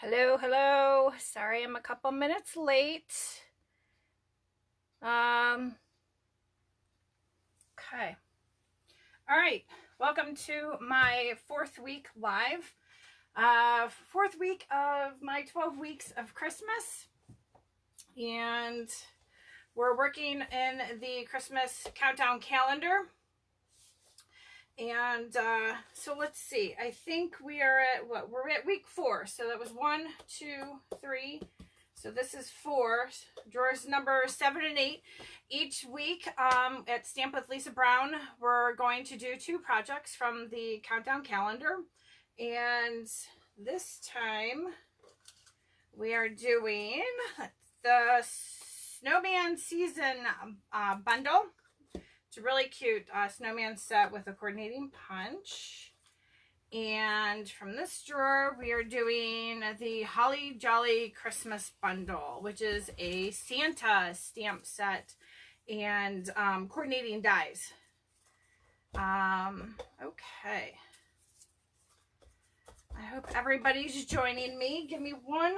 Hello, hello. Sorry I'm a couple minutes late. Okay. All right. Welcome to my 4th week live. 4th week of my 12 weeks of Christmas. And we're working in the Christmas countdown calendar. And so let's see. I think we are at what? We're at week 4. So that was 1, 2, 3. So this is 4. Drawers number 7 and 8. Each week at Stamp with Lisa Brown, we're going to do 2 projects from the countdown calendar. And this time we are doing the Snowman Season bundle. It's a really cute snowman set with a coordinating punch. And from this drawer, we are doing the Holly Jolly Christmas bundle, which is a Santa stamp set and coordinating dies. Okay. I hope everybody's joining me. Give me 1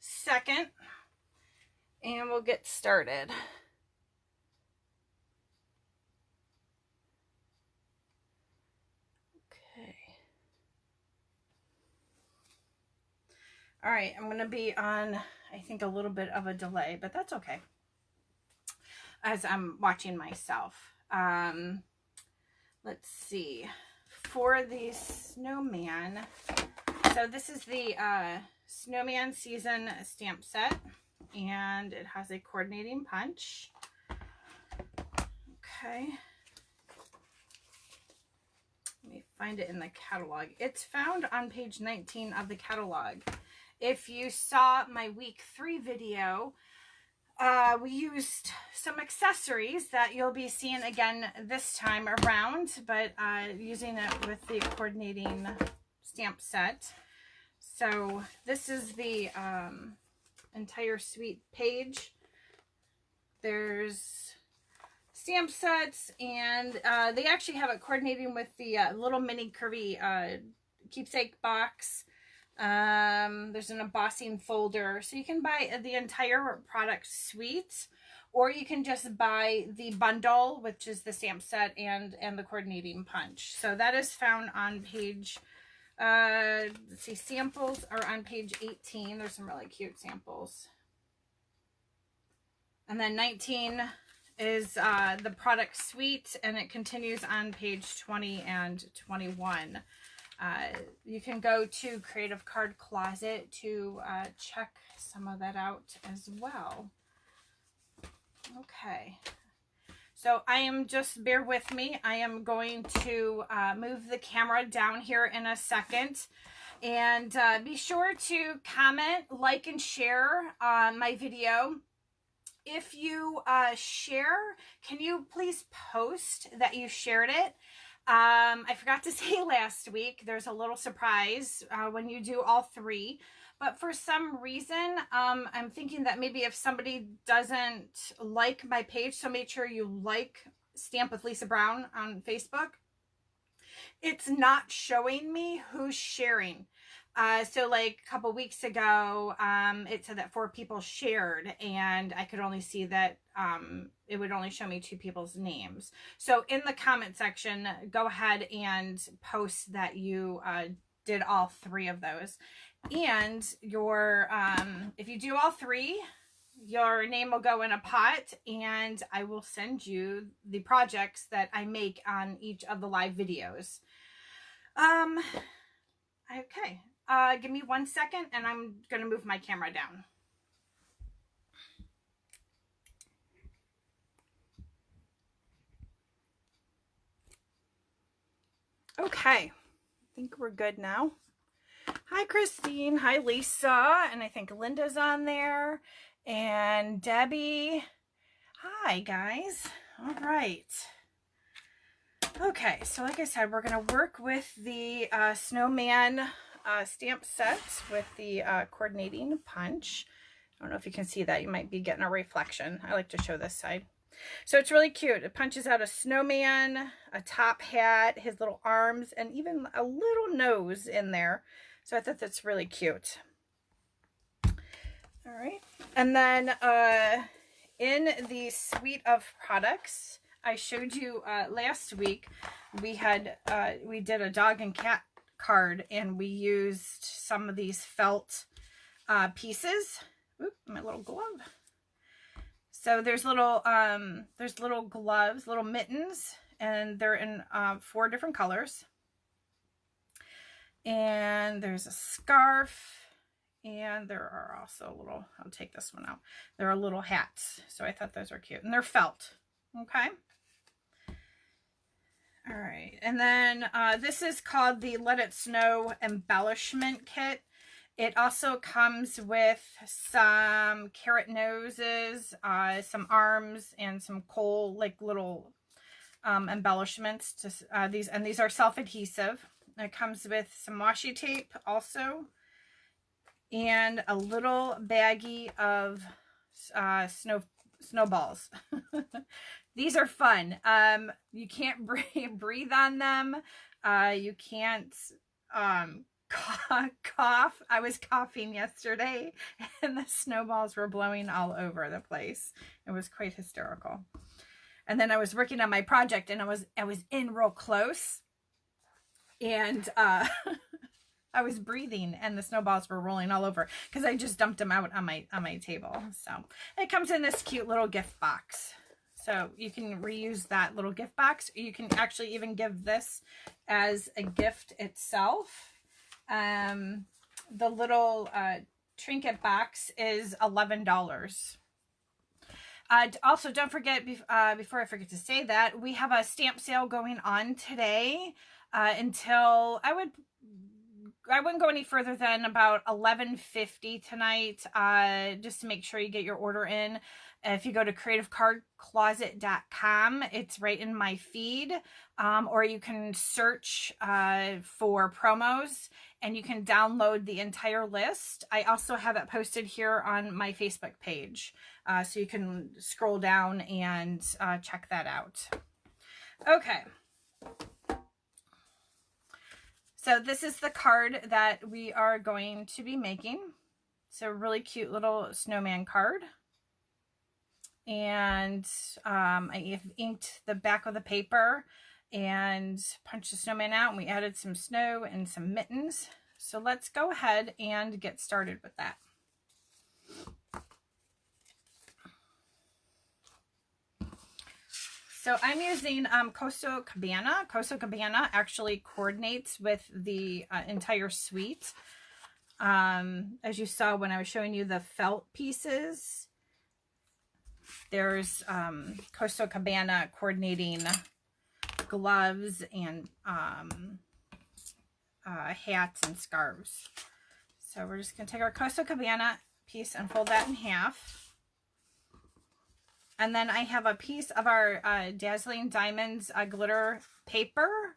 second and we'll get started. All right, I'm going to be on, I think, a little bit of a delay, but that's okay, as I'm watching myself. Let's see. For the snowman, so this is the Snowman Season stamp set, and it has a coordinating punch. Okay. Let me find it in the catalog. It's found on page 19 of the catalog. If you saw my week 3 video, we used some accessories that you'll be seeing again this time around, but using it with the coordinating stamp set. So this is the entire suite page. There's stamp sets, and they actually have it coordinating with the little mini curvy keepsake box. There's an embossing folder, so you can buy the entire product suite, or you can just buy the bundle, which is the stamp set and the coordinating punch. So that is found on page let's see, samples are on page 18. There's some really cute samples, and then 19 is the product suite, and it continues on page 20 and 21. You can go to Creative Card Closet to check some of that out as well. Okay, so I am just, bear with me, I am going to move the camera down here in a second. And be sure to comment, like, and share my video. If you share, can you please post that you shared it? I forgot to say last week, there's a little surprise when you do all 3. But for some reason, I'm thinking that maybe if somebody doesn't like my page, so make sure you like Stamp with Lisa Brown on Facebook. It's not showing me who's sharing. So like a couple weeks ago, it said that 4 people shared, and I could only see that it would only show me 2 people's names. So in the comment section, go ahead and post that you did all 3 of those. And your if you do all 3, your name will go in a pot, and I will send you the projects that I make on each of the live videos. Okay. Give me 1 second, and I'm going to move my camera down. Okay. I think we're good now. Hi, Christine. Hi, Lisa. And I think Linda's on there. And Debbie. Hi, guys. All right. Okay. So like I said, we're going to work with the snowman stamp sets with the coordinating punch. I don't know if you can see that. You might be getting a reflection. I like to show this side. So it's really cute. It punches out a snowman, a top hat, his little arms, and even a little nose in there. So I thought that's really cute. All right. And then in the suite of products I showed you last week, we did a dog and cat card, and we used some of these felt pieces. Oop, my little glove. So there's little gloves, little mittens, and they're in 4 different colors. And there's a scarf, and there are also little, I'll take this one out. There are little hats. So I thought those were cute, and they're felt. Okay. All right. And then this is called the Let It Snow Embellishment Kit. It also comes with some carrot noses, some arms, and some coal, like little embellishments. To these are self-adhesive. It comes with some washi tape also, and a little baggie of snowballs. These are fun. You can't breathe on them. You can't cough. I was coughing yesterday, and the snowballs were blowing all over the place. It was quite hysterical. And then I was working on my project, and I was in real close, and I was breathing, and the snowballs were rolling all over because I just dumped them out on my table. So it comes in this cute little gift box. So you can reuse that little gift box. You can actually even give this as a gift itself. The little trinket box is $11. Also, don't forget, before I forget to say that, we have a stamp sale going on today until I wouldn't go any further than about 11:50 tonight, just to make sure you get your order in. If you go to creativecardcloset.com, it's right in my feed, or you can search for promos, and you can download the entire list. I also have it posted here on my Facebook page, so you can scroll down and check that out. Okay. So this is the card that we are going to be making. It's a really cute little snowman card. And I have inked the back of the paper and punched the snowman out, and we added some snow and some mittens. So let's go ahead and get started with that. So I'm using Coastal Cabana. Coastal Cabana actually coordinates with the entire suite. As you saw when I was showing you the felt pieces, there's Coastal Cabana coordinating gloves and hats and scarves. So we're just going to take our Coastal Cabana piece and fold that in half. And then I have a piece of our Dazzling Diamonds glitter paper.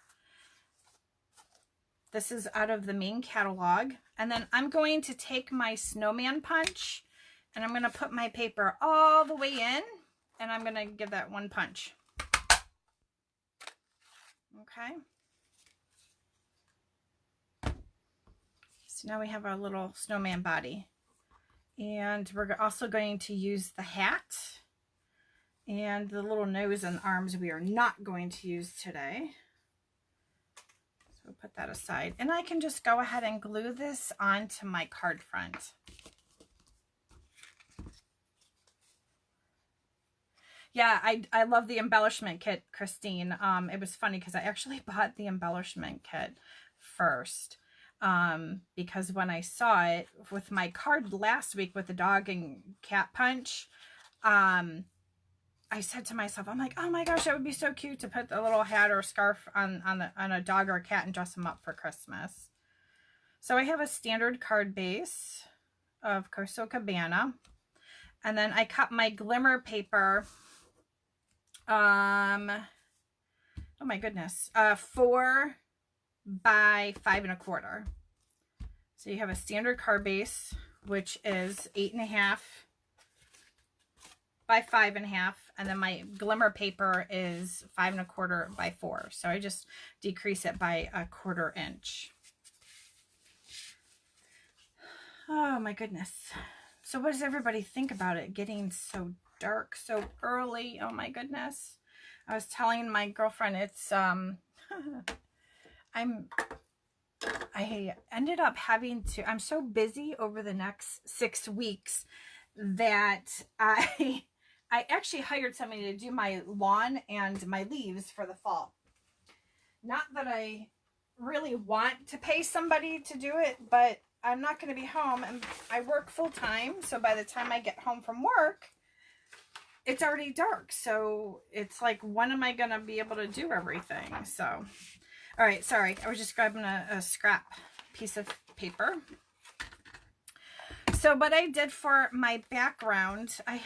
This is out of the main catalog. And then I'm going to take my snowman punch, and I'm going to put my paper all the way in, and I'm going to give that one punch. Okay. So now we have our little snowman body. And we're also going to use the hat. And the little nose and arms we are not going to use today. So we'll put that aside. And I can just go ahead and glue this onto my card front. Yeah, I love the embellishment kit, Christine. It was funny because I actually bought the embellishment kit first. Because when I saw it with my card last week with the dog and cat punch, I said to myself, I'm like, oh my gosh, that would be so cute to put a little hat or scarf on a dog or a cat and dress them up for Christmas. So I have a standard card base of Coastal Cabana. And then I cut my glimmer paper, oh my goodness, 4 by 5 1/4. So you have a standard card base, which is 8.5 by 5.5, and then my glimmer paper is 5 1/4 by 4. So I just decrease it by 1/4 inch. Oh my goodness. So what does everybody think about it getting so dark so early? Oh my goodness. I was telling my girlfriend it's I ended up having to, I'm so busy over the next 6 weeks that I actually hired somebody to do my lawn and my leaves for the fall. Not that I really want to pay somebody to do it, but I'm not going to be home, and I work full time. So by the time I get home from work, it's already dark. So it's like, when am I going to be able to do everything? So, all right, sorry. I was just grabbing a scrap piece of paper. So what I did for my background, I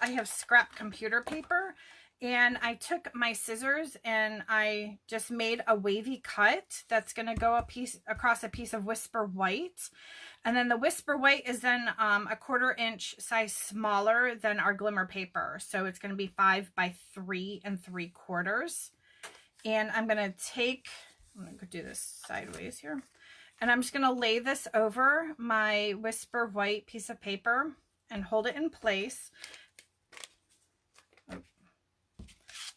have scrap computer paper, and I took my scissors and I just made a wavy cut that's going to go across a piece of Whisper White. And then the Whisper White is then a 1/4 inch size smaller than our glimmer paper. So it's going to be 5 by 3 3/4. And I'm going to do this sideways here. And I'm just going to lay this over my Whisper White piece of paper and hold it in place.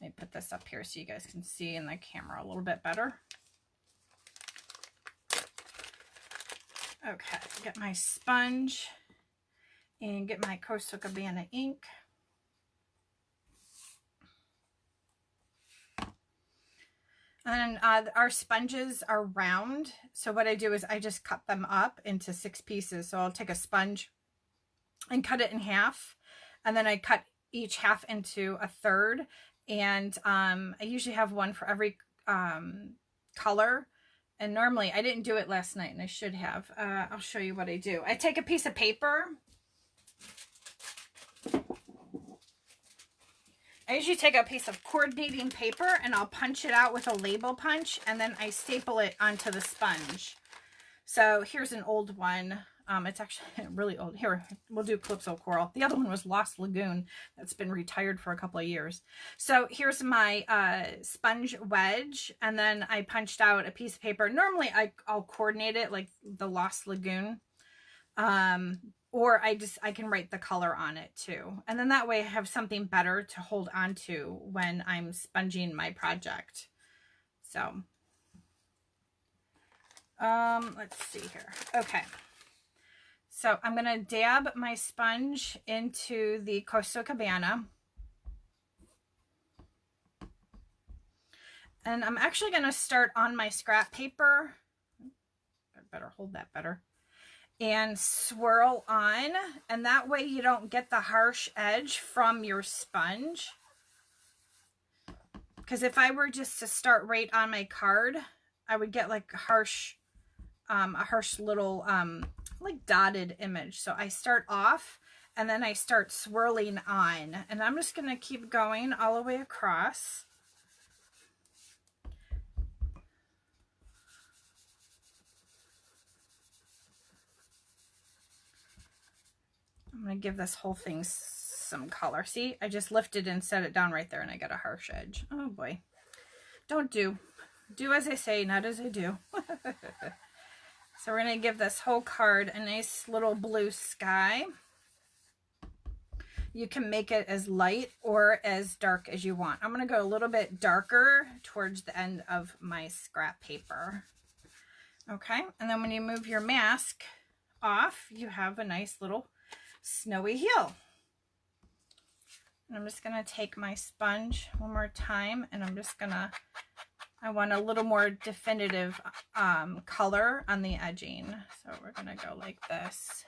Let me put this up here so you guys can see in the camera a little bit better. Okay, get my sponge and get my Coastal Cabana ink. And our sponges are round. So what I do is I just cut them up into 6 pieces. So I'll take a sponge and cut it in half. And then I cut each half into a third. And I usually have one for every color. And normally, I didn't do it last night, and I should have. I'll show you what I do. I take a piece of paper. I usually take a piece of coordinating paper, and I'll punch it out with a label punch, and then I staple it onto the sponge. So here's an old one. It's actually really old. Here, we'll do Calypso Coral. The other one was Lost Lagoon. That's been retired for a couple of years. So here's my sponge wedge, and then I punched out a piece of paper. Normally, I'll coordinate it like the Lost Lagoon, or I can write the color on it too. And then that way I have something better to hold on to when I'm sponging my project. So, let's see here. Okay. So I'm going to dab my sponge into the Coastal Cabana. And I'm actually going to start on my scrap paper. I better hold that better. And swirl on. And that way you don't get the harsh edge from your sponge. Because if I were just to start right on my card, I would get like a harsh little like dotted image. So I start off and then I start swirling on, and I'm just going to keep going all the way across. I'm going to give this whole thing some color. See, I just lifted and set it down right there and I got a harsh edge. Oh boy. Don't do as I say, not as I do. So we're going to give this whole card a nice little blue sky. You can make it as light or as dark as you want. I'm going to go a little bit darker towards the end of my scrap paper. Okay, and then when you move your mask off, you have a nice little snowy hill. And I'm just going to take my sponge one more time, and I'm just going to, I want a little more definitive color on the edging. So we're going to go like this.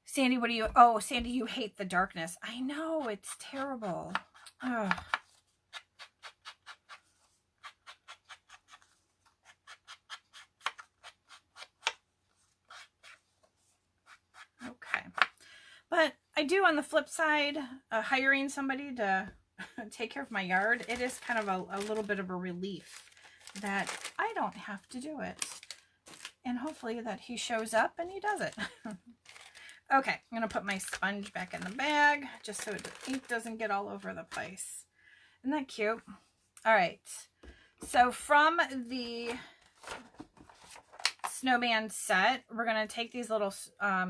Sandy, what do you, oh, Sandy, you hate the darkness. I know, it's terrible. Ugh. Okay. But I do, on the flip side, hiring somebody to take care of my yard, it is kind of a little bit of a relief that I don't have to do it. And hopefully that he shows up and he does it. Okay, I'm going to put my sponge back in the bag just so the ink doesn't get all over the place. Isn't that cute? All right. So from the snowman set, we're going to take these little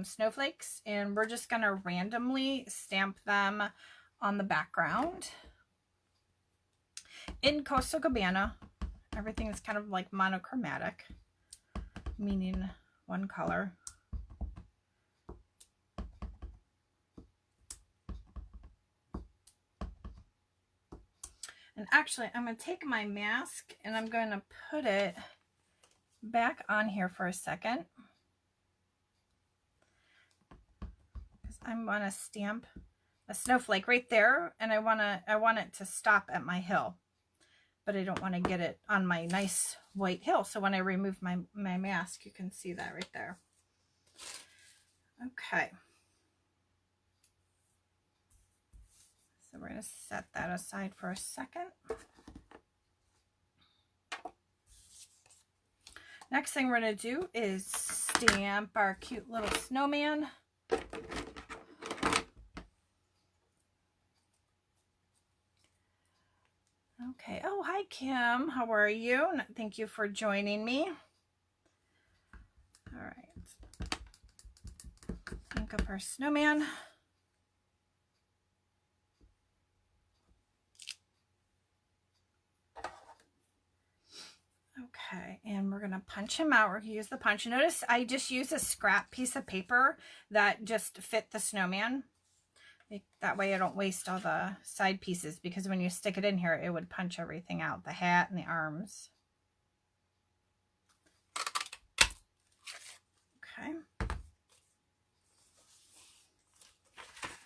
snowflakes and we're just going to randomly stamp them on the background. In Coastal Cabana, everything is kind of like monochromatic, meaning one color. And actually, I'm going to take my mask and I'm going to put it back on here for a second. Because I want to stamp a snowflake right there, and I want it to stop at my hill. But I don't want to get it on my nice white hill. So when I remove my mask, you can see that right there. Okay. So we're going to set that aside for a second. Next thing we're going to do is stamp our cute little snowman. Okay. Oh, hi, Kim. How are you? Thank you for joining me. All right. Think of our snowman. Okay, and we're going to punch him out. We're going to use the punch. Notice I just used a scrap piece of paper that just fit the snowman. That way I don't waste all the side pieces, because when you stick it in here, it would punch everything out, the hat and the arms. Okay.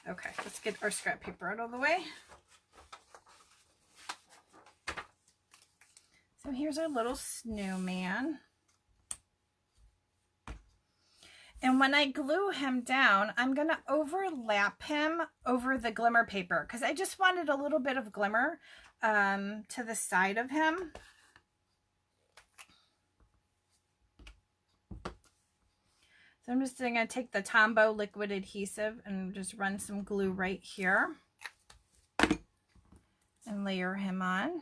Okay, let's get our scrap paper out of the way. So here's our little snowman. And when I glue him down, I'm going to overlap him over the glimmer paper, because I just wanted a little bit of glimmer to the side of him. So I'm just going to take the Tombow liquid adhesive and just run some glue right here and layer him on.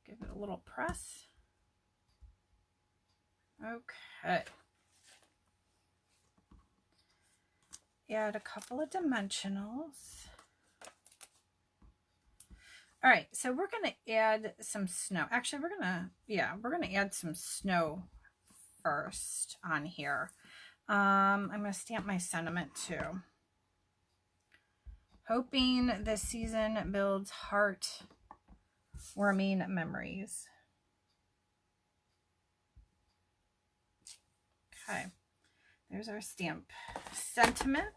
Give it a little press. Okay. Add a couple of dimensionals. All right, so we're going to add some snow. Actually, we're going to add some snow first on here. I'm going to stamp my sentiment too. Hoping this season builds heart-warming memories. Okay, there's our stamp sentiment.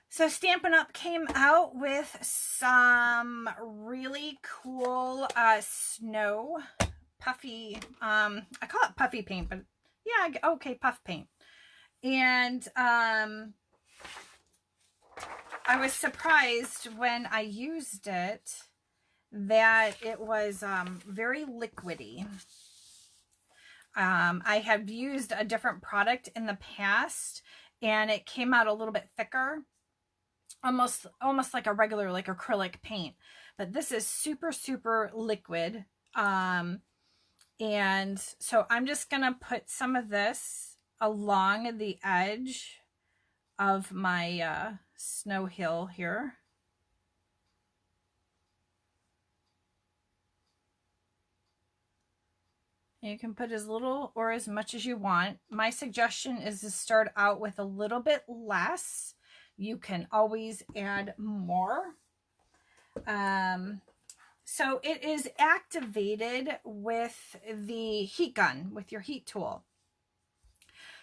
So Stampin' Up! Came out with some really cool snow puffy, I call it puffy paint, but yeah, okay, puff paint. And I was surprised when I used it that it was very liquidy. I have used a different product in the past and it came out a little bit thicker, almost like a regular, like acrylic paint, but this is super liquid. And so I'm just gonna put some of this along the edge of my snow hill here. You can put as little or as much as you want. My suggestion is to start out with a little bit less. You can always add more. So it is activated with the heat gun, with your heat tool.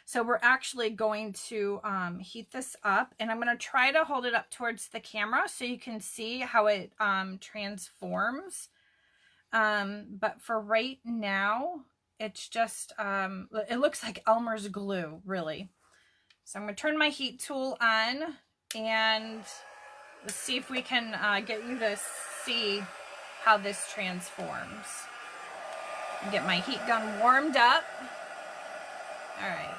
So we're actually going to heat this up, and I'm going to try to hold it up towards the camera so you can see how it transforms. But for right now, it's just, it looks like Elmer's glue, really. So I'm going to turn my heat tool on, and let's see if we can get you to see how this transforms. Get my heat gun warmed up. All right.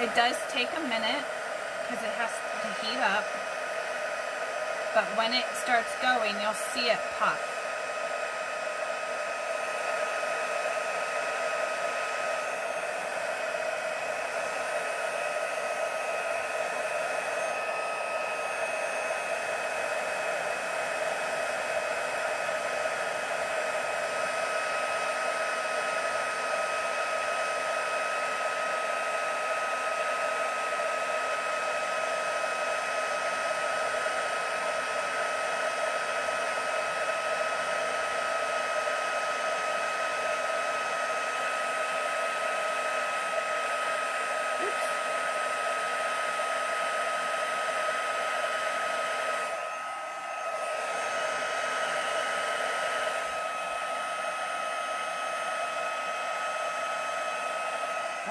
It does take a minute because it has to heat up, but when it starts going, you'll see it puff.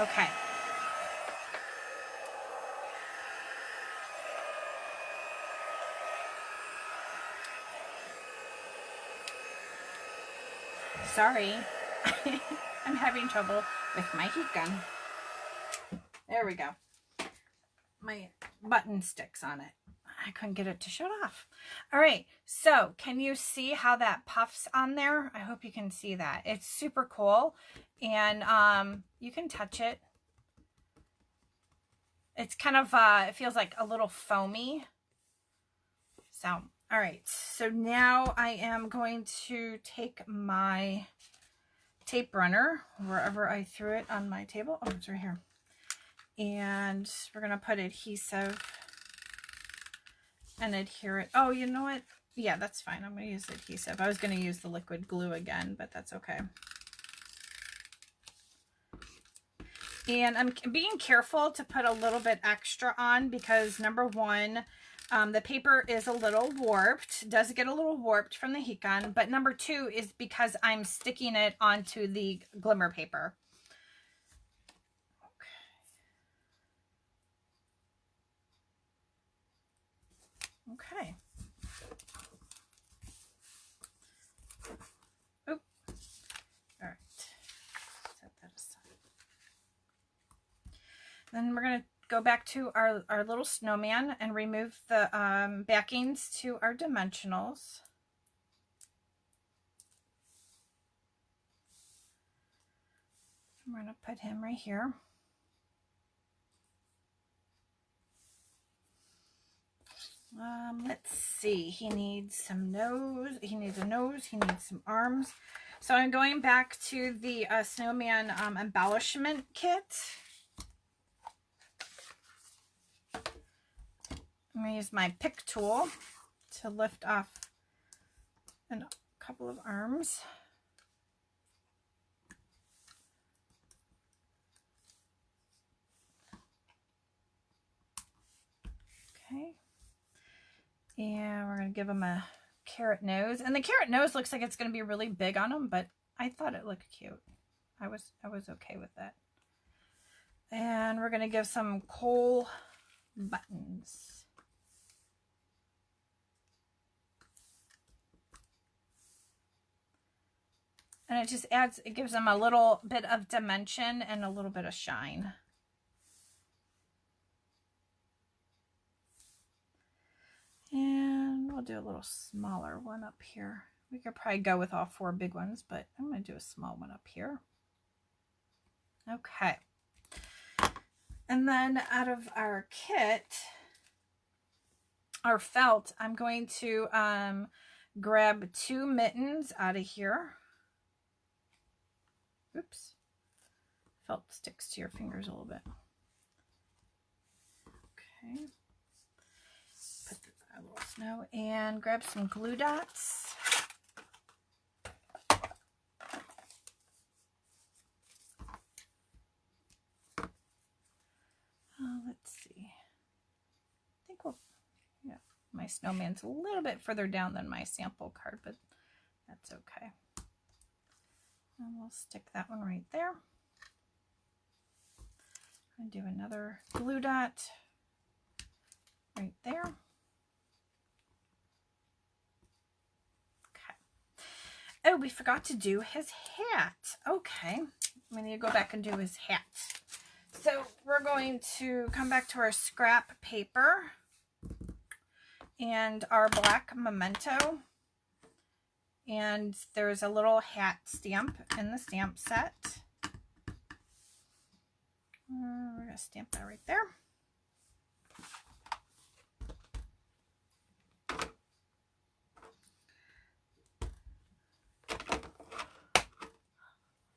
Okay. Sorry. I'm having trouble with my heat gun. There we go. My button sticks on it. I couldn't get it to shut off. All right, so can you see how that puffs on there? I hope you can see that. It's super cool, and you can touch it. It's kind of, it feels like a little foamy. So, all right, so now I am going to take my tape runner, wherever I threw it on my table. Oh, it's right here. And we're going to put adhesive and adhere it. Oh, you know what? Yeah, that's fine. I'm going to use adhesive. I was going to use the liquid glue again, but that's okay. And I'm being careful to put a little bit extra on because number one, the paper is a little warped, does get a little warped from the heat gun, but number two is because I'm sticking it onto the glimmer paper. Okay. Oh, all right. Set that aside. Then we're going to go back to our little snowman and remove the backings to our dimensionals. I'm going to put him right here. Let's see, he needs some nose, he needs a nose, he needs some arms. So I'm going back to the snowman embellishment kit. I'm going to use my pick tool to lift off a couple of arms. Okay. And we're going to give him a carrot nose. And the carrot nose looks like it's going to be really big on him, but I thought it looked cute. I was okay with that. And we're going to give some coal buttons. And it just adds, it gives them a little bit of dimension and a little bit of shine. And we'll do a little smaller one up here. We could probably go with all 4 big ones, but I'm going to do a small one up here. Okay. And then out of our kit, our felt, I'm going to grab 2 mittens out of here. Oops. Felt sticks to your fingers a little bit. Okay. Put a little snow and grab some glue dots. Let's see. I think we'll, yeah, my snowman's a little bit further down than my sample card, but that's okay. And we'll stick that one right there. And do another glue dot right there. Okay. Oh, we forgot to do his hat. Okay. We need to go back and do his hat. So we're going to come back to our scrap paper and our black memento. And there's a little hat stamp in the stamp set. We're going to stamp that right there.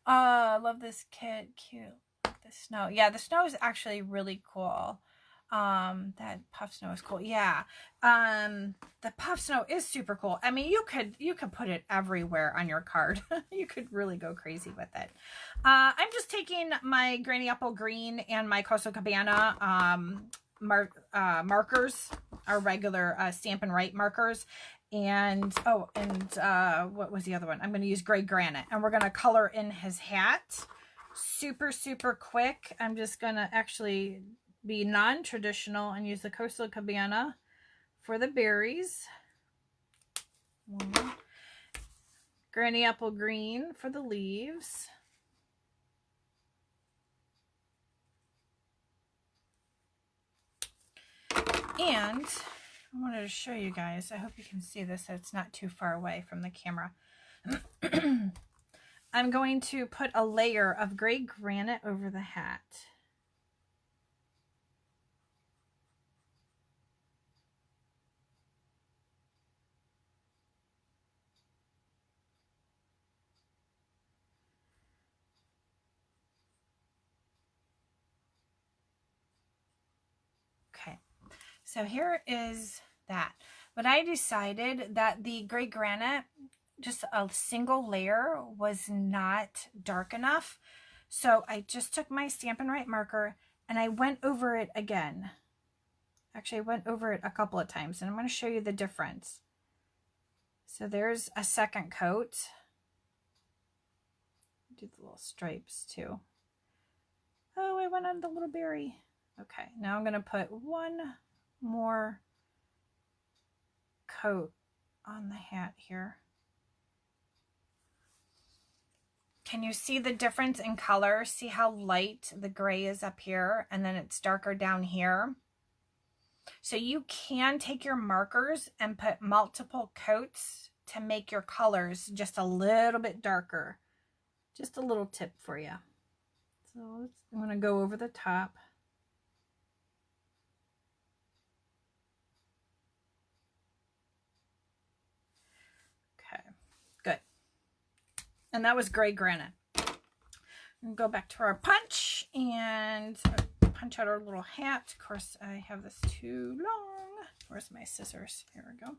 Oh, I love this kit. Cute. The snow. Yeah, the snow is actually really cool. That puff snow is cool. Yeah. The puff snow is super cool. I mean, you could put it everywhere on your card. You could really go crazy with it. I'm just taking my Granny Apple Green and my Coastal Cabana markers, our regular Stampin' Write markers. And what was the other one? I'm going to use Gray Granite, and we're going to color in his hat super, super quick. I'm just going to actually be non-traditional and use the Coastal Cabana for the berries. Granny Apple Green for the leaves. And I wanted to show you guys, I hope you can see this so it's not too far away from the camera. I'm going to put a layer of Gray Granite over the hat. Okay, so here is that. But I decided that the Gray Granite, just a single layer, was not dark enough. So I just took my Stampin' Write marker and I went over it again. Actually, I went over it a couple of times, and I'm going to show you the difference. So there's a second coat. Do the little stripes too. Oh, I went on the little berry. Okay, now I'm going to put one more coat on the hat here. Can you see the difference in color? See how light the gray is up here and then it's darker down here? So you can take your markers and put multiple coats to make your colors just a little bit darker. Just a little tip for you. So I'm going to go over the top. Okay, good. And that was Gray Granite. And go back to our punch and punch out our little hat. Of course, I have this too long. Where's my scissors? Here we go.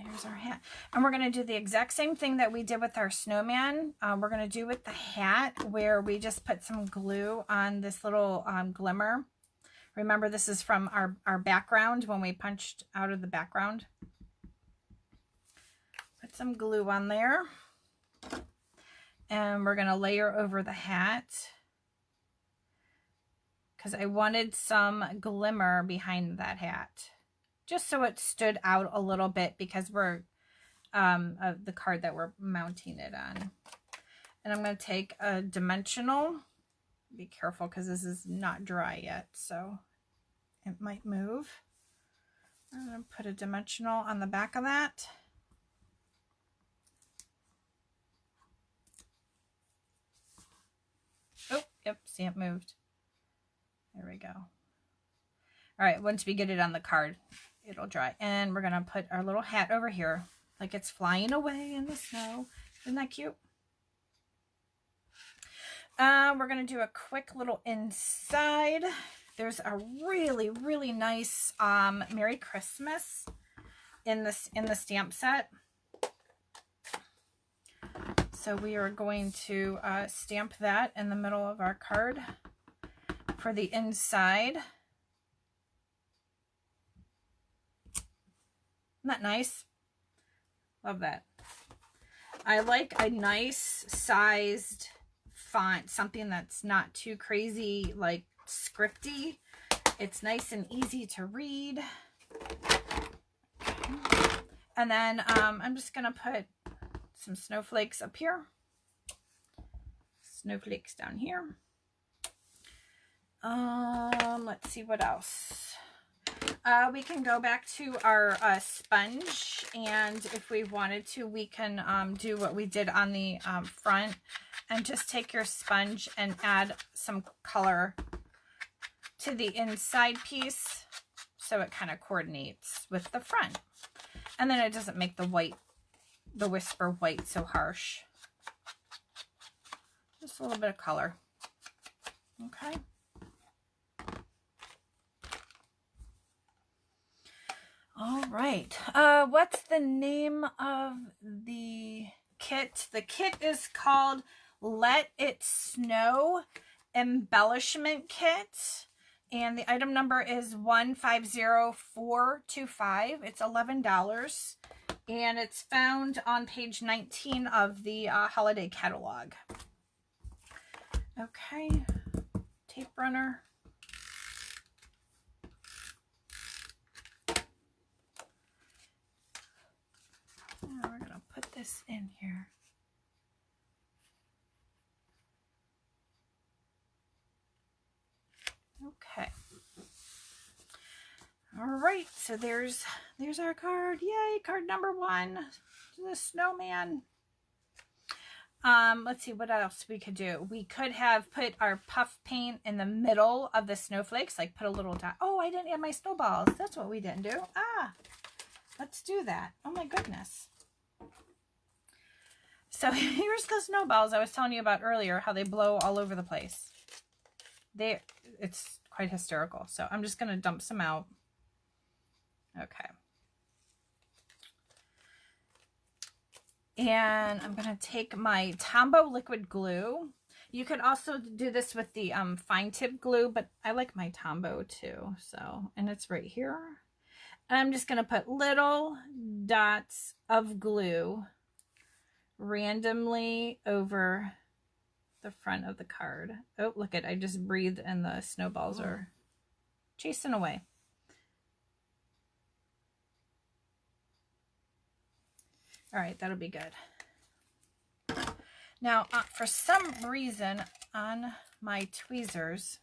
Here's our hat, and we're going to do the exact same thing that we did with our snowman. We're going to do with the hat, where we just put some glue on this little glimmer. Remember, this is from our background when we punched out of the background. Put some glue on there, and we're going to layer over the hat because I wanted some glimmer behind that hat, just so it stood out a little bit, because we're of the card that we're mounting it on. And I'm going to take a dimensional. Be careful because this is not dry yet, so it might move. I'm going to put a dimensional on the back of that. Oh, yep, see, it moved. There we go. All right, once we get it on the card, it'll dry. And we're going to put our little hat over here like it's flying away in the snow. Isn't that cute? We're going to do a quick little inside. There's a really, really nice Merry Christmas in the stamp set. So we are going to stamp that in the middle of our card for the inside. Isn't that nice? Love that. I like a nice sized font, something that's not too crazy, like scripty. It's nice and easy to read. And then I'm just going to put some snowflakes up here. Snowflakes down here. Let's see what else. We can go back to our sponge, and if we wanted to, we can do what we did on the front and just take your sponge and add some color to the inside piece so it kind of coordinates with the front. And then it doesn't make the white, the Whisper white so harsh. Just a little bit of color. Okay. All right. What's the name of the kit? The kit is called Let It Snow Embellishment Kit. And the item number is 150425. It's $11. And it's found on page 19 of the holiday catalog. Okay. Tape runner. Now we're going to put this in here. Okay. All right, so there's our card. Yay, card number 1, the snowman. Let's see what else we could do. We could have put our puff paint in the middle of the snowflakes, like put a little dot. Oh, I didn't add my snowballs. That's what we didn't do. Let's do that. Oh my goodness. So here's the snowballs I was telling you about earlier, how they blow all over the place. It's quite hysterical. So I'm just going to dump some out. Okay. And I'm going to take my Tombow liquid glue. You could also do this with the fine tip glue, but I like my Tombow too. So, and it's right here. And I'm just going to put little dots of glue randomly over the front of the card. Oh, look at, I just breathed and the snowballs are chasing away. All right, that'll be good. Now, for some reason on my tweezers,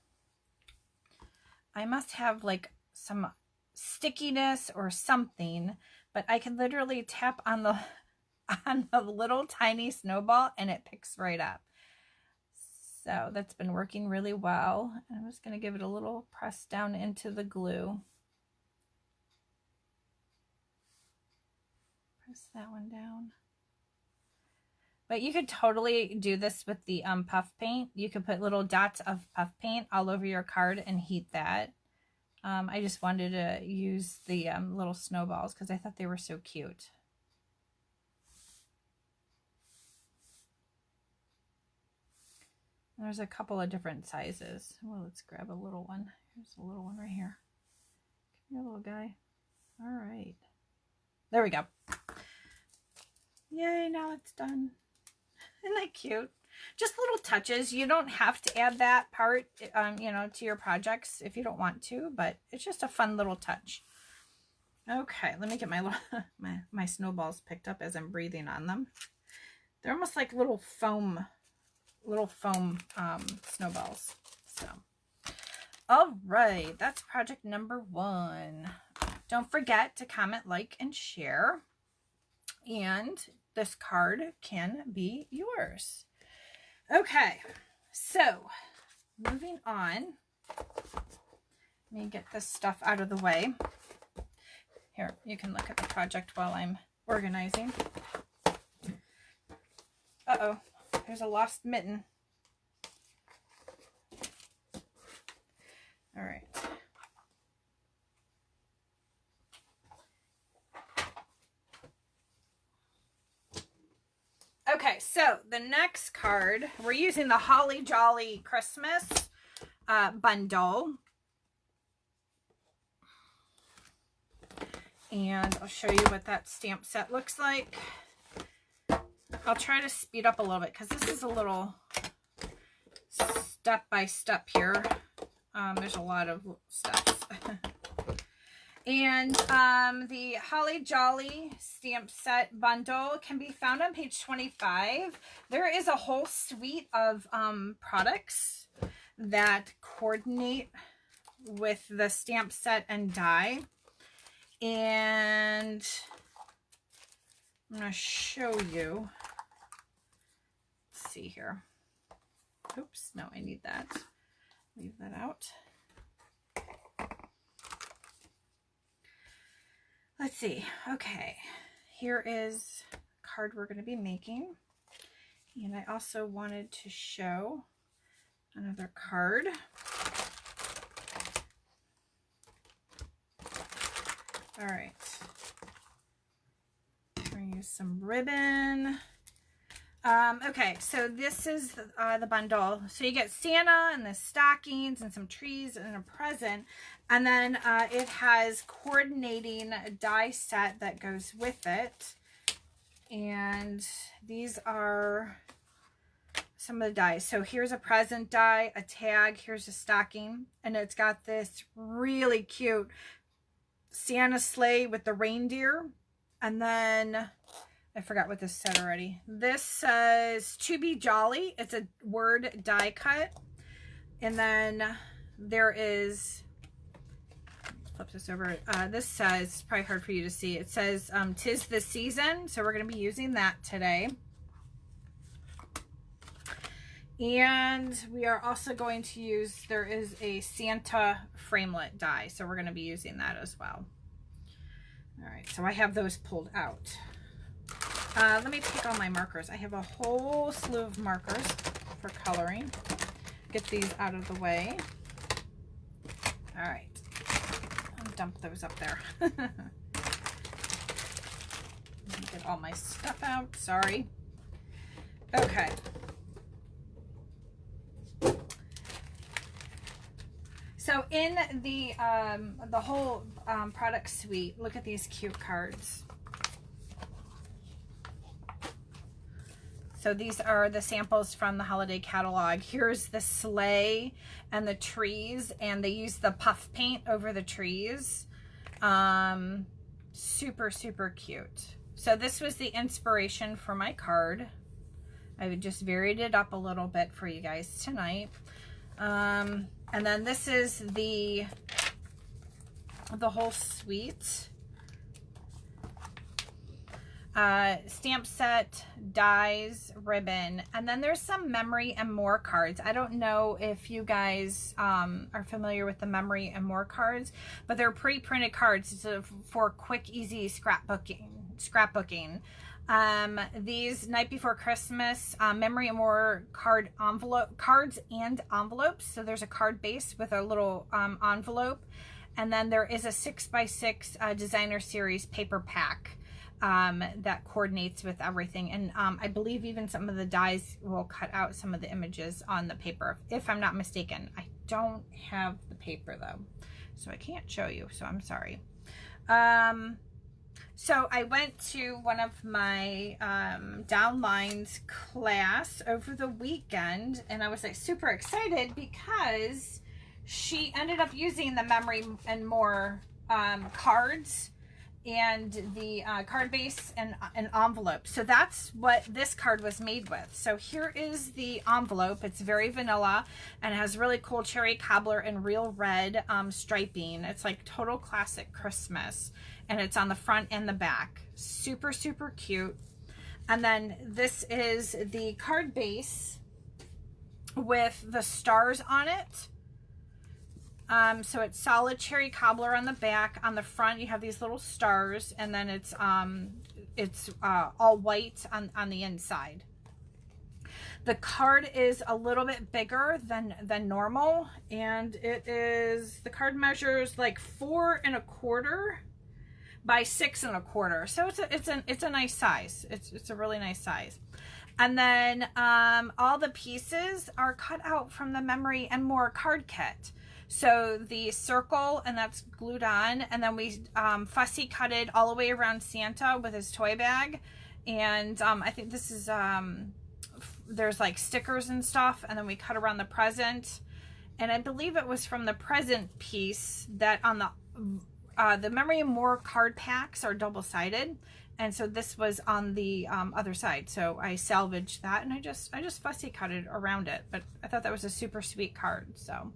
I must have like some stickiness or something, but I can literally tap on the little tiny snowball and it picks right up. So that's been working really well. I'm just going to give it a little press down into the glue. Press that one down. But you could totally do this with the puff paint. You could put little dots of puff paint all over your card and heat that. I just wanted to use the little snowballs because I thought they were so cute. There's a couple of different sizes. Well, let's grab a little one. Here's a little one right here. Come here, little guy. All right. There we go. Yay, now it's done. Isn't that cute? Just little touches. You don't have to add that part, you know, to your projects if you don't want to, but it's just a fun little touch. Okay, let me get my my snowballs picked up as I'm breathing on them. They're almost like little foam snowballs. So, all right, that's project number 1. Don't forget to comment, like, and share. And this card can be yours. Okay, so moving on. Let me get this stuff out of the way. Here, you can look at the project while I'm organizing. Uh-oh, there's a lost mitten. All right. Okay, so the next card, we're using the Holly Jolly Christmas bundle. And I'll show you what that stamp set looks like. I'll try to speed up a little bit because this is a little step by step here. There's a lot of steps. And the Holly Jolly stamp set bundle can be found on page 25. There is a whole suite of products that coordinate with the stamp set and die. And I'm going to show you. Let's see here. Oops, no, I need that. Leave that out. Let's see. Okay, here is a card we're going to be making. And I also wanted to show another card. All right. We're going to use some ribbon. Okay, so this is the bundle. So you get Santa and the stockings and some trees and a present. And then it has coordinating die set that goes with it. And these are some of the dies. So here's a present die, a tag, here's a stocking. And it's got this really cute Santa sleigh with the reindeer. And then I forgot what this said already. This says to be jolly. It's a word die cut. And then there is, flip this over. This says, it's probably hard for you to see. It says 'tis the season. So we're going to be using that today. And we are also going to use, there is a Santa framelit die. So we're going to be using that as well. All right. So I have those pulled out. Let me take all my markers. I have a whole slew of markers for coloring. Get these out of the way. All right. I'll dump those up there. Get all my stuff out. Sorry. Okay. So in the whole product suite, look at these cute cards. So these are the samples from the holiday catalog. Here's the sleigh and the trees, and they use the puff paint over the trees. Super, super cute. So this was the inspiration for my card. I just varied it up a little bit for you guys tonight. And then this is the whole suite. Stamp set, dies, ribbon, and then there's some memory and more cards. I don't know if you guys are familiar with the memory and more cards, but they're pre-printed cards for quick, easy scrapbooking. These Night Before Christmas memory and more cards and envelopes. So there's a card base with a little envelope, and then there is a 6x6 designer series paper pack that coordinates with everything. And I believe even some of the dies will cut out some of the images on the paper, if I'm not mistaken. I don't have the paper though, so I can't show you, so I'm sorry. So I went to one of my downlines class over the weekend, and I was like super excited because she ended up using the memory and more cards and the card base and an envelope. So that's what this card was made with. So here is the envelope. It's very vanilla and it has really cool cherry cobbler and real red striping. It's like total classic Christmas, and it's on the front and the back. Super, super cute. And then this is the card base with the stars on it. So it's solid cherry cobbler on the back. On the front, you have these little stars, and then it's all white on the inside. The card is a little bit bigger than normal, and the card measures like 4 1/4 by 6 1/4. So it's a nice size. It's a really nice size. And then all the pieces are cut out from the Memory and More card kit. So the circle, and that's glued on, and then we fussy cutted all the way around Santa with his toy bag, And I think this is, there's like stickers and stuff, and then we cut around the present. And I believe it was from the present piece that on the Memory of More card packs are double-sided. And so this was on the other side. So I salvaged that, and I just fussy cut it around it. But I thought that was a super sweet card. So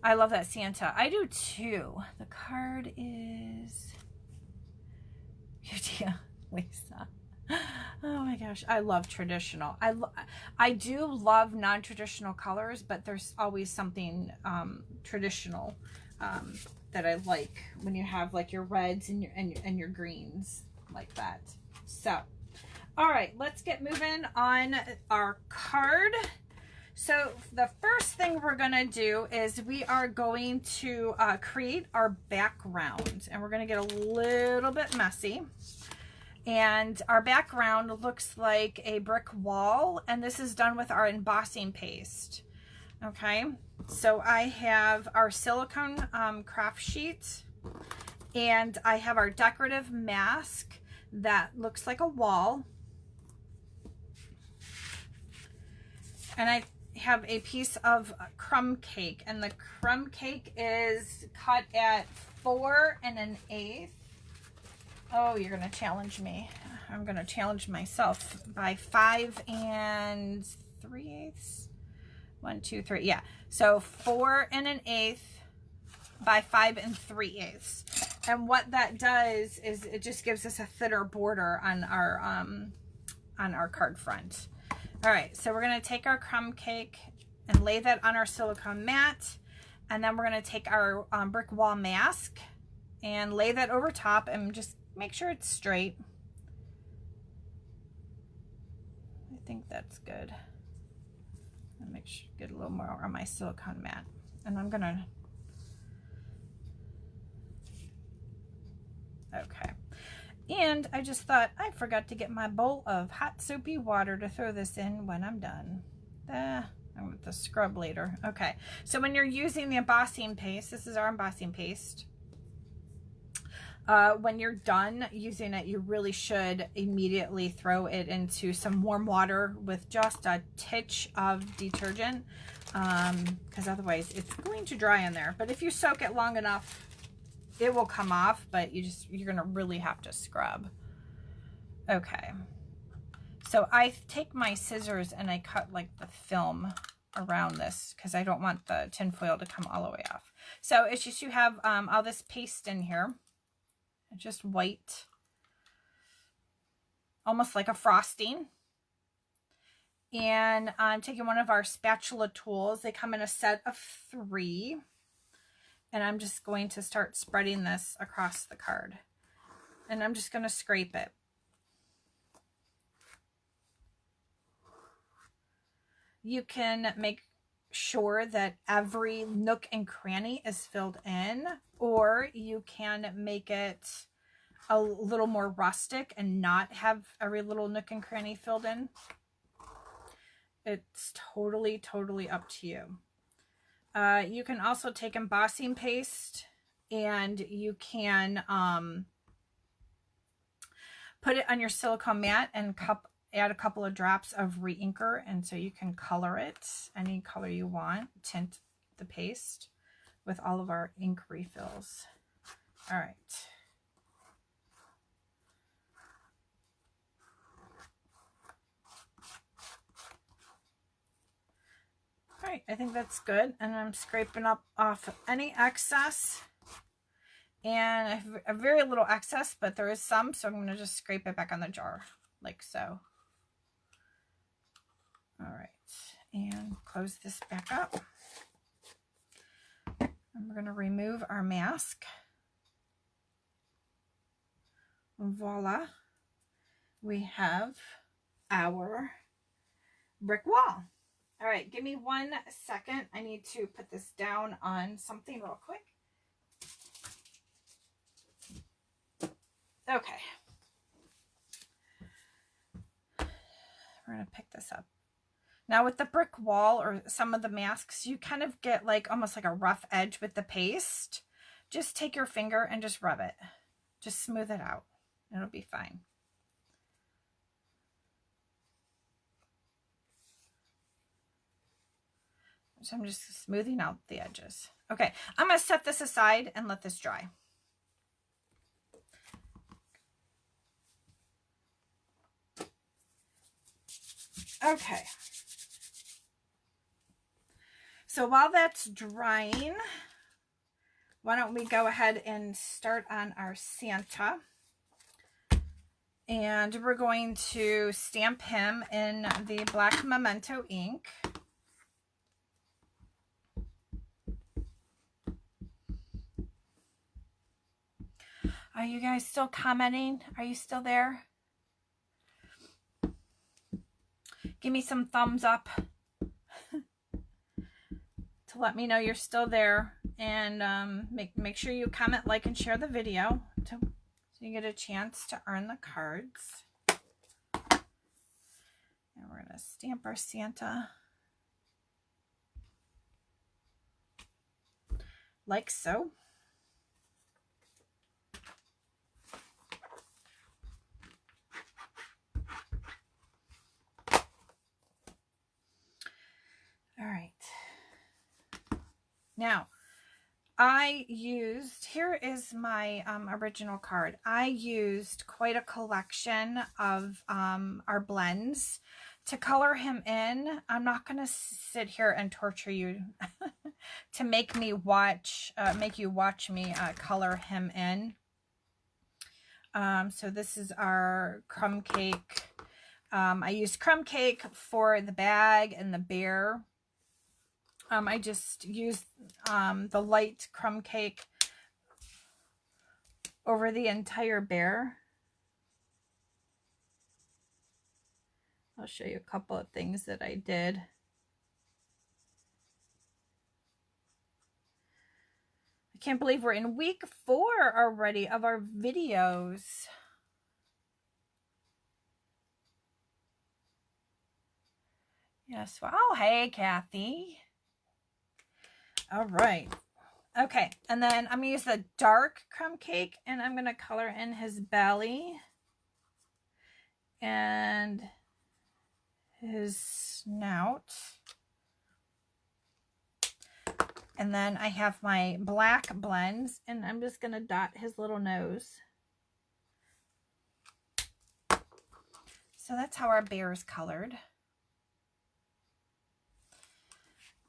I love that Santa. I do too. The card is Udia Lisa. Oh my gosh, I love traditional. I do love non-traditional colors, but there's always something traditional that I like when you have like your reds and your greens like that. So, all right, let's get moving on our card. So the first thing we're gonna do is we are going to create our background, and we're gonna get a little bit messy. And our background looks like a brick wall, and this is done with our embossing paste. Okay, so I have our silicone craft sheet, and I have our decorative mask that looks like a wall, and I have a piece of crumb cake, and the crumb cake is cut at 4 1/8. Oh, you're going to challenge me. I'm going to challenge myself by 5 3/8. 1, 2, 3. Yeah. So 4 1/8 by 5 3/8. And what that does is it just gives us a thinner border on our card front. All right. So we're going to take our crumb cake and lay that on our silicone mat. And then we're going to take our brick wall mask and lay that over top and just make sure it's straight. I think that's good. I'll make sure get a little more on my silicone mat. And I'm gonna, okay. And I just thought I forgot to get my bowl of hot soapy water to throw this in when I'm done. I'm with the scrub later. Okay, so when you're using the embossing paste, this is our embossing paste. When you're done using it, you really should immediately throw it into some warm water with just a titch of detergent, because otherwise it's going to dry in there. But if you soak it long enough, it will come off, but you're gonna really have to scrub. Okay, so I take my scissors and I cut like the film around this because I don't want the tin foil to come all the way off. So it's just you have all this paste in here. Just white, almost like a frosting. And I'm taking one of our spatula tools. They come in a set of 3. And I'm just going to start spreading this across the card. And I'm just going to scrape it. You can make sure that every nook and cranny is filled in, or you can make it a little more rustic and not have every little nook and cranny filled in. It's totally up to you. You can also take embossing paste and you can put it on your silicone mat and add a couple of drops of re-inker, and so you can color it any color you want, tint the paste with all of our ink refills. All right. All right, I think that's good. And I'm scraping up off any excess. And I have a very little excess, but there is some, so I'm going to just scrape it back on the jar, like so. All right, and close this back up. And we're going to remove our mask. Voila. We have our brick wall. All right, give me 1 second. I need to put this down on something real quick. Okay. We're going to pick this up. Now with the brick wall or some of the masks, you kind of get like almost like a rough edge with the paste. Just take your finger and just rub it. Just smooth it out. It'll be fine. So I'm just smoothing out the edges. Okay, I'm going to set this aside and let this dry. Okay. So while that's drying, why don't we go ahead and start on our Santa. And we're going to stamp him in the black Memento ink. Are you guys still commenting? Are you still there? Give me some thumbs up to let me know you're still there. And make sure you comment, like, and share the video so you get a chance to earn the cards. And we're going to stamp our Santa like so. All right. Now, I used, here is my original card. I used quite a collection of our blends to color him in. I'm not going to sit here and torture you to make me watch, make you watch me color him in. So this is our crumb cake. I used crumb cake for the bag and the bear. I just used the light crumb cake over the entire bear. I'll show you a couple of things that I did. I can't believe we're in week 4 already of our videos. Yes. Wow. Hey, Kathy. All right. Okay. And then I'm going to use the dark crumb cake and I'm going to color in his belly and his snout. And then I have my black blends and I'm just going to dot his little nose. So that's how our bear is colored.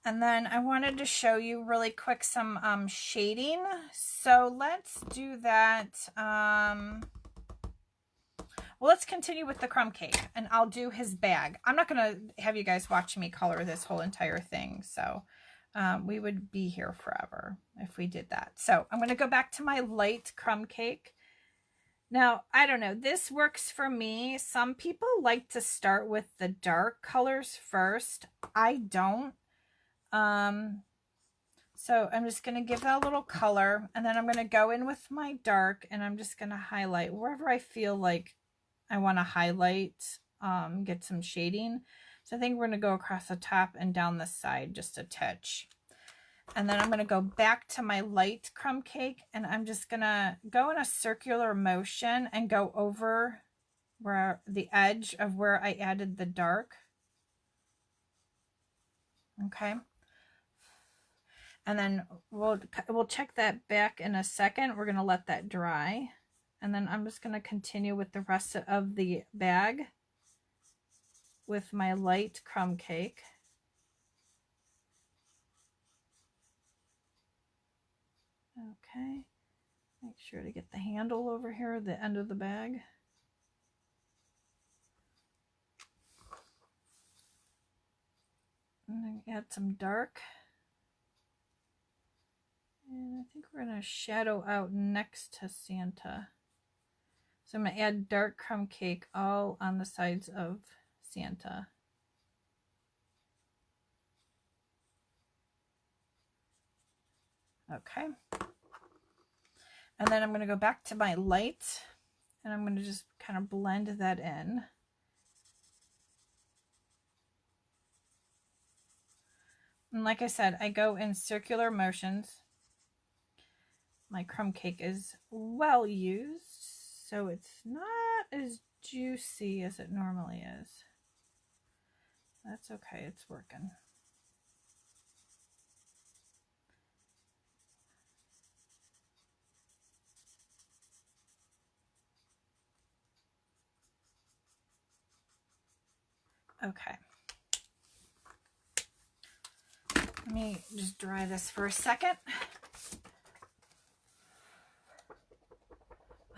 And then I wanted to show you really quick some shading. So let's do that. Well, let's continue with the crumb cake and I'll do his bag. I'm not going to have you guys watch me color this whole entire thing. So we would be here forever if we did that. So I'm going to go back to my light crumb cake. Now, I don't know. This works for me. Some people like to start with the dark colors first. I don't. So I'm just going to give that a little color and then I'm going to go in with my dark and I'm just going to highlight wherever I feel like I want to highlight, get some shading. So I think we're going to go across the top and down the side just a touch. And then I'm going to go back to my light crumb cake and I'm just going to go in a circular motion and go over where the edge of where I added the dark. Okay. And then we'll check that back in a second. We're going to let that dry. And then I'm just going to continue with the rest of the bag with my light crumb cake. Okay. Make sure to get the handle over here, the end of the bag. And then add some dark. And I think we're going to shadow out next to Santa. So I'm going to add dark crumb cake all on the sides of Santa. Okay. And then I'm going to go back to my light and I'm going to just kind of blend that in. And like I said, I go in circular motions. My crumb cake is well used, so it's not as juicy as it normally is. That's okay, it's working. Okay. Let me just dry this for a second.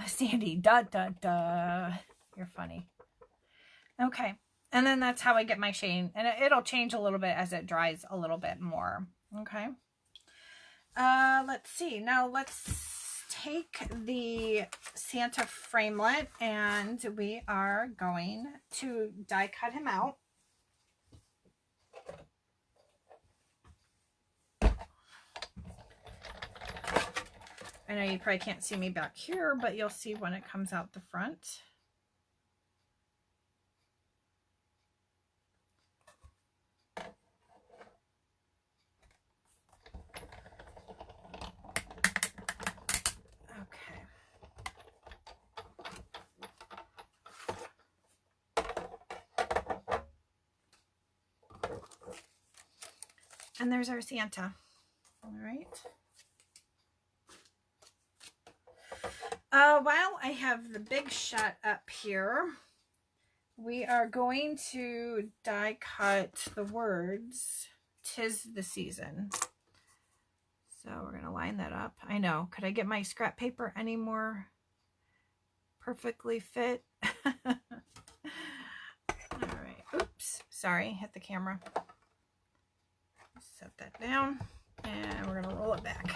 Sandy, da da da. You're funny. Okay. And then that's how I get my shade. And it'll change a little bit as it dries a little bit more. Okay. Let's see. Now let's take the Santa framelit and we are going to die cut him out. I know you probably can't see me back here, but you'll see when it comes out the front. Okay. And there's our Santa. All right. While I have the big shot up here, we are going to die cut the words, "'Tis the season." So we're going to line that up. I know. Could I get my scrap paper any more perfectly fit? All right. Oops. Sorry. Hit the camera. Set that down. And we're going to roll it back.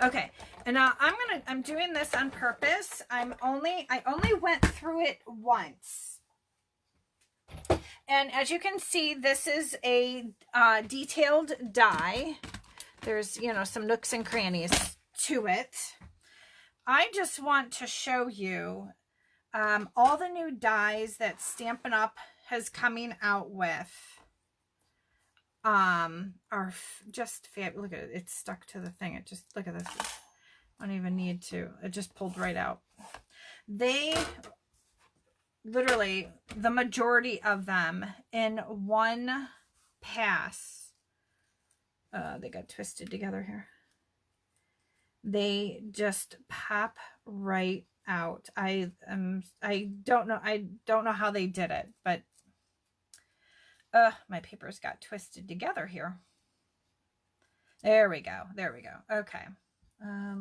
Okay, and now I'm doing this on purpose. I only went through it once. And as you can see, this is a detailed die. There's, you know, some nooks and crannies to it. I just want to show you all the new dies that Stampin' Up! Has coming out with. Are just fabulous. Look at it. It's stuck to the thing. It just, look at this. I don't even need to. It just pulled right out. They literally, the majority of them in one pass, they got twisted together here. They just pop right out. I don't know how they did it, but my papers got twisted together here. There we go. There we go. Okay.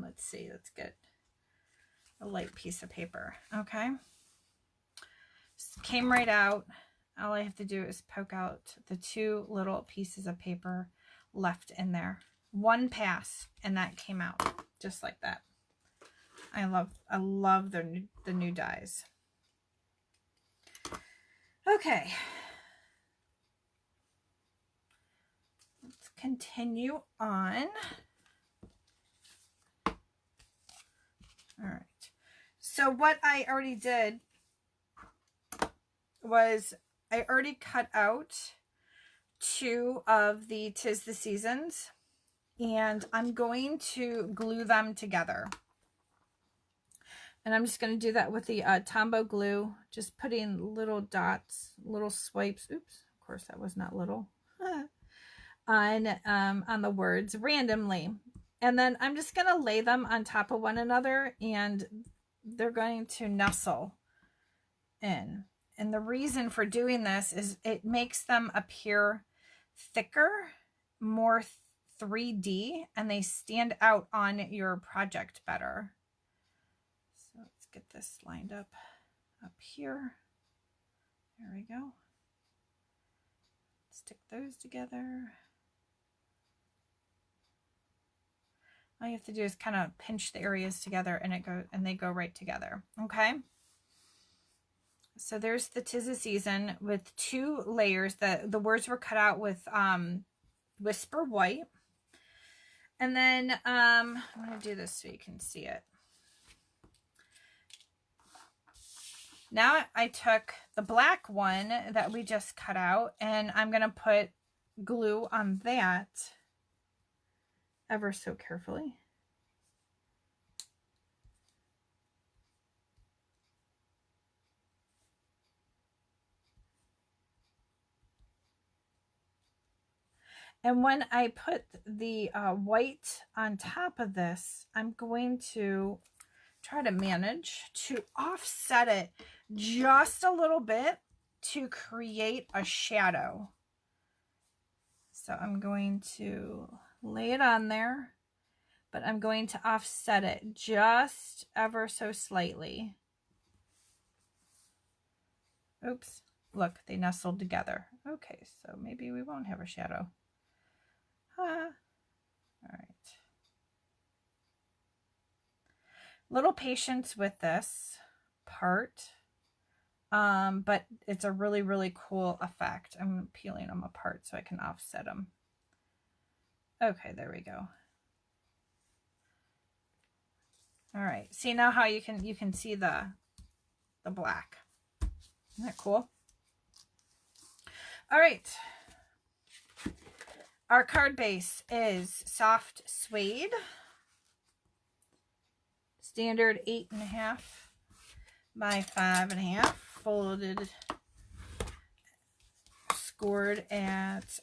Let's see. Let's get a light piece of paper. Okay. Just came right out. All I have to do is poke out the two little pieces of paper left in there. One pass, and that came out just like that. I love the new dies. Okay. Let's continue on. All right. So what I already did was I already cut out two of the "'Tis the Seasons," and I'm going to glue them together. And I'm just going to do that with the Tombow glue, just putting little dots, little swipes. Oops, of course that was not little. on the words randomly. And then I'm just going to lay them on top of one another, and they're going to nestle in. And the reason for doing this is it makes them appear thicker, more 3D, and they stand out on your project better. So let's get this lined up here. There we go. Stick those together. All you have to do is kind of pinch the areas together, and they go right together. Okay. So there's the "'Tis the Season" with two layers. The words were cut out with Whisper White. And then I'm going to do this so you can see it. Now I took the black one that we just cut out, and I'm going to put glue on that ever so carefully. And when I put the white on top of this, I'm going to try to manage to offset it just a little bit to create a shadow. So I'm going to lay it on there, but I'm going to offset it just ever so slightly. Oops, look, they nestled together. Okay, so maybe we won't have a shadow. All right. Little patience with this part, but it's a really, really cool effect. I'm peeling them apart so I can offset them. Okay, there we go. All right, see now how you can see the black. Isn't that cool? All right. Our card base is soft suede, standard 8.5 by 5.5, folded, scored at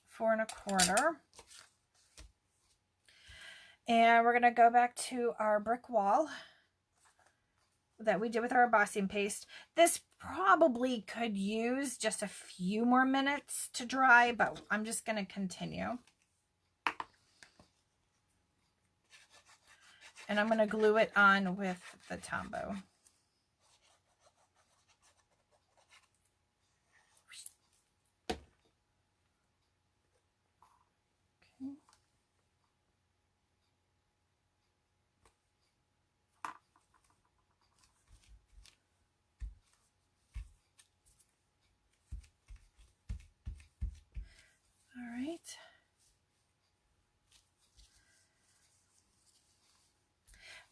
4 1/4. And we're gonna go back to our brick wall that we did with our embossing paste. This probably could use just a few more minutes to dry, but I'm just going to continue. And I'm going to glue it on with the Tombow. Okay. All right.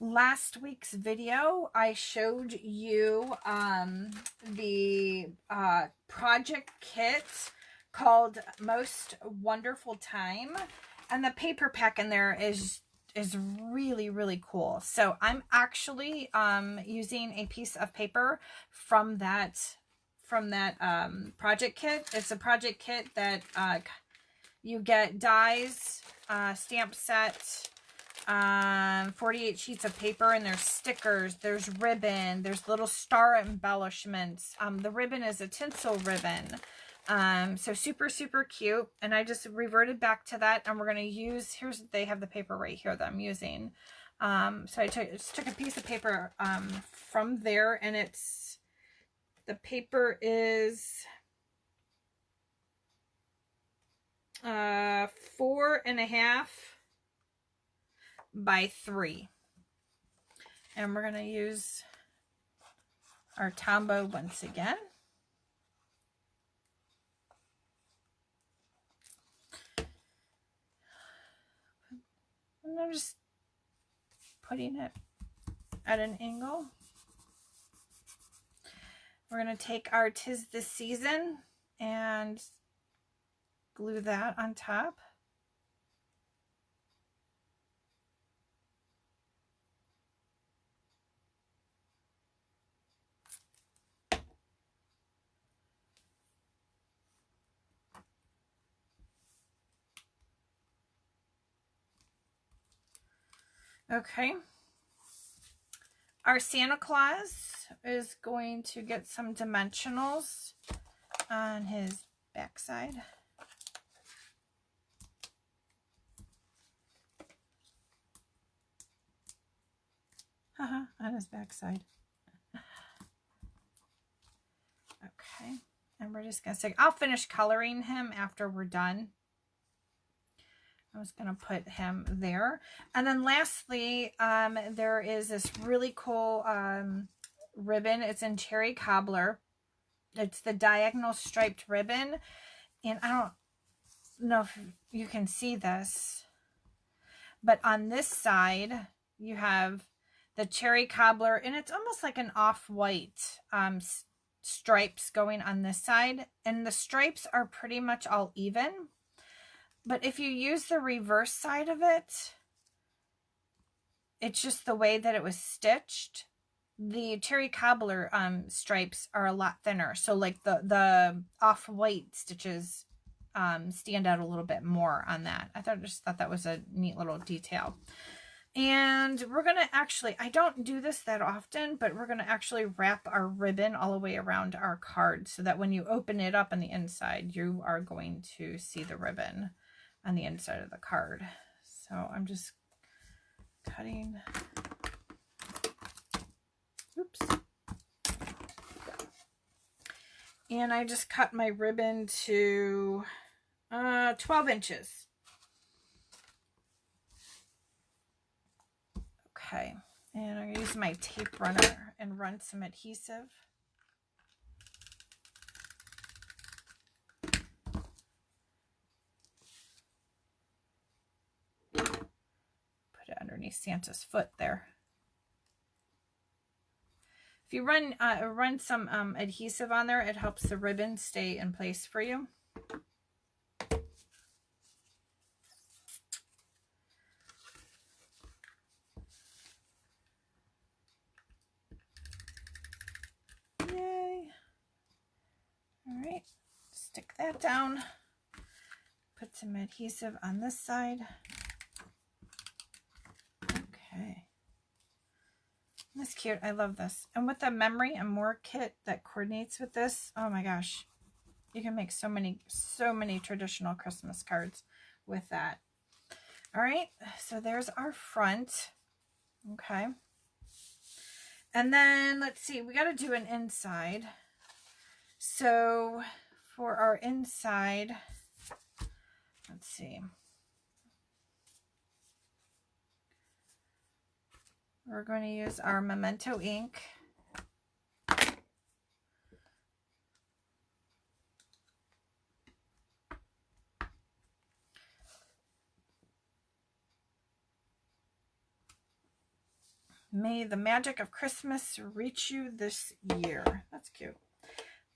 Last week's video, I showed you the project kit called Most Wonderful Time, and the paper pack in there is really, really cool. So I'm actually using a piece of paper from that project kit. It's a project kit that you get dies, stamp set, 48 sheets of paper, and there's stickers, there's ribbon, there's little star embellishments. The ribbon is a tinsel ribbon. So super, super cute. And I just reverted back to that, and we're going to use, they have the paper right here that I'm using. So I just took a piece of paper, from there, and the paper is, 4.5 by 3. And we're going to use our Tombow once again. And I'm just putting it at an angle. We're going to take our 'Tis the Season and glue that on top. Okay. Our Santa Claus is going to get some dimensionals on his backside. On his backside. Okay. And we're just going to say, I'll finish coloring him after we're done. I was going to put him there. And then lastly, there is this really cool ribbon. It's in Cherry Cobbler. It's the diagonal striped ribbon. And I don't know if you can see this, but on this side, you have the Cherry Cobbler, and it's almost like an off-white stripes going on this side. And the stripes are pretty much all even. But if you use the reverse side of it, it's just the way that it was stitched. The Cherry Cobbler stripes are a lot thinner. So like the off-white stitches stand out a little bit more on that. I just thought that was a neat little detail. And we're going to actually, I don't do this that often, but we're going to actually wrap our ribbon all the way around our card so that when you open it up on the inside, you are going to see the ribbon on the inside of the card. So I'm just cutting. Oops. And I just cut my ribbon to 12 inches. Okay, and I'm going to use my tape runner and run some adhesive. Put it underneath Santa's foot there. If you run some adhesive on there, it helps the ribbon stay in place for you. Yay. All right, stick that down. Put some adhesive on this side. Okay. That's cute. I love this. And with the Memory and More kit that coordinates with this, oh my gosh. You can make so many traditional Christmas cards with that. All right, so there's our front. Okay. And then let's see, we got to do an inside. So for our inside, let's see. We're going to use our Memento ink. May the magic of Christmas reach you this year. That's cute.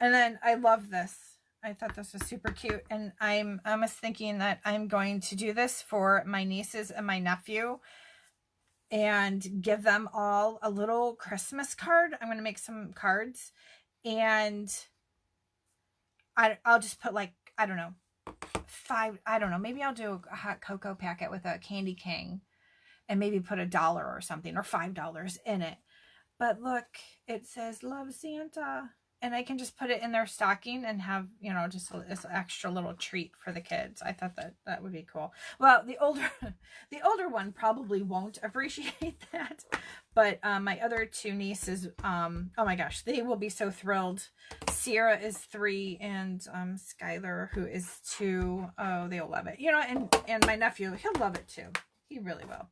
And then I love this. I thought this was super cute. And I was thinking that I'm going to do this for my nieces and my nephew and give them all a little Christmas card. I'm going to make some cards and I'll just put like, I don't know, maybe I'll do a hot cocoa packet with a candy king and maybe put $1 or something or $5 in it. But look, it says Love Santa. And I can just put it in their stocking and have, you know, just this extra little treat for the kids. I thought that would be cool. Well, the older one probably won't appreciate that. But my other two nieces, oh my gosh, they will be so thrilled. Sierra is 3 and Skylar, who is 2, oh, they'll love it. You know, and my nephew, he'll love it too. He really will.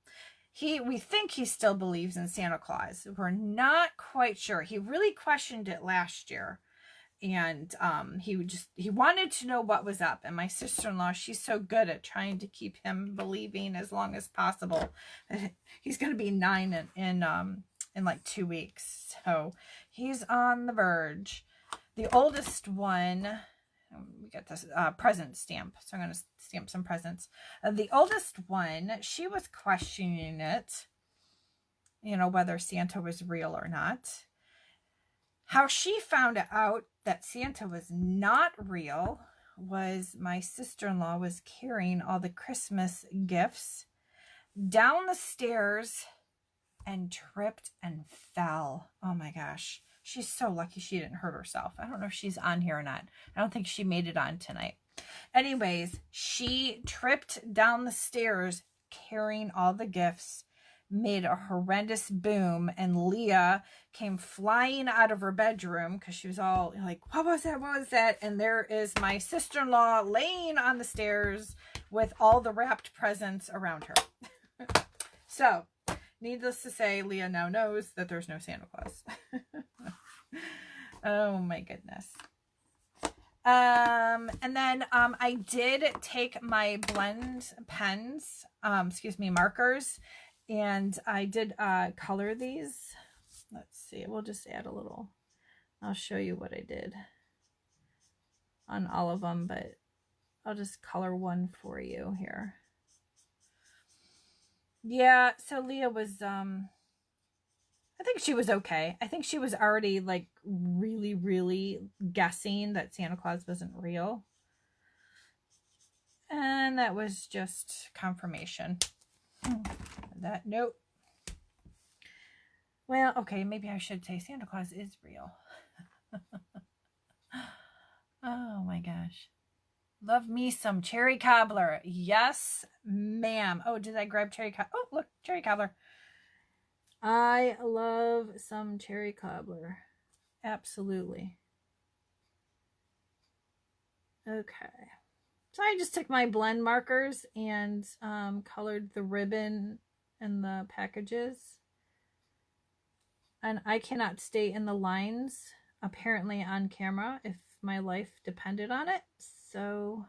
We think he still believes in Santa Claus. We're not quite sure. He really questioned it last year. And he wanted to know what was up. And my sister-in-law, she's so good at trying to keep him believing as long as possible. He's going to be 9 in like 2 weeks. So he's on the verge. The oldest one, we got this present stamp, so I'm going to stamp some presents. The oldest one, she was questioning it, you know, whether Santa was real or not. How she found out that Santa was not real was my sister-in-law was carrying all the Christmas gifts down the stairs and tripped and fell. Oh my gosh. She's so lucky she didn't hurt herself. I don't know if she's on here or not. I don't think she made it on tonight. Anyways, she tripped down the stairs carrying all the gifts, made a horrendous boom, and Leah came flying out of her bedroom because she was all like, what was that? What was that? And there is my sister-in-law laying on the stairs with all the wrapped presents around her. So, needless to say, Leah now knows that there's no Santa Claus. Oh my goodness. And then I did take my blend pens, markers, and I did color these. Let's see, we'll just add a little. I'll show you what I did on all of them, but I'll just color one for you here. Yeah, so Leah was, I think she was okay. I think she was already like really, really guessing that Santa Claus wasn't real. And that was just confirmation. that. Nope. Well, okay, maybe I should say Santa Claus is real. Oh my gosh. Love me some cherry cobbler. Yes, ma'am. Oh, did I grab cherry cobbler? Oh, look, cherry cobbler. I love some cherry cobbler. Absolutely. Okay. So I just took my blend markers and colored the ribbon and the packages. And I cannot stay in the lines, apparently, on camera if my life depended on it. So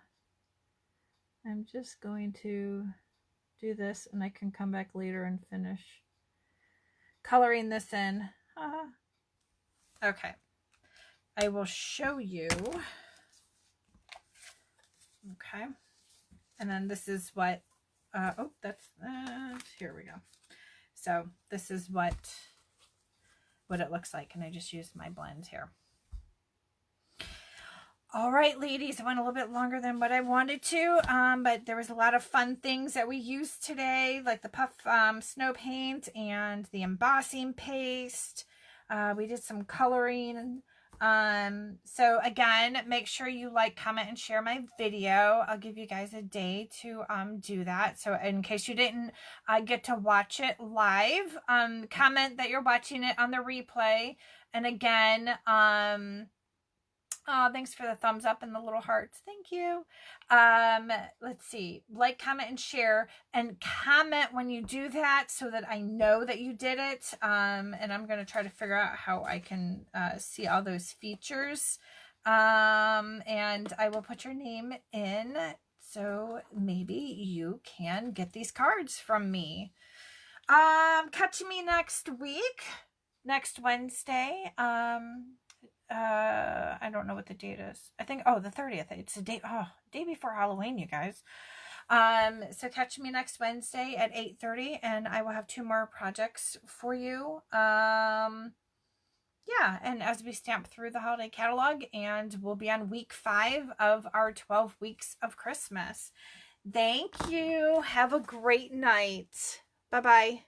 I'm just going to do this, and I can come back later and finish coloring this in. Okay. I will show you. Okay. And then this is what, oh, that's, here we go. So this is what it looks like. And I just used my blends here. All right, ladies, I went a little bit longer than what I wanted to, but there was a lot of fun things that we used today, like the puff snow paint and the embossing paste. We did some coloring. So again, make sure you like, comment, and share my video. I'll give you guys a day to do that. So in case you didn't get to watch it live, comment that you're watching it on the replay. And again, oh, thanks for the thumbs up and the little hearts. Thank you. Let's see. Like, comment, and share. And comment when you do that so that I know that you did it. And I'm going to try to figure out how I can see all those features. And I will put your name in so maybe you can get these cards from me. Catch me next week. Next Wednesday. I don't know what the date is. I think, oh, the 30th. It's a day, day before Halloween, you guys. So catch me next Wednesday at 8:30, and I will have 2 more projects for you. Yeah, and as we stamp through the holiday catalog, and we'll be on week 5 of our 12 weeks of Christmas. Thank you. Have a great night. Bye-bye.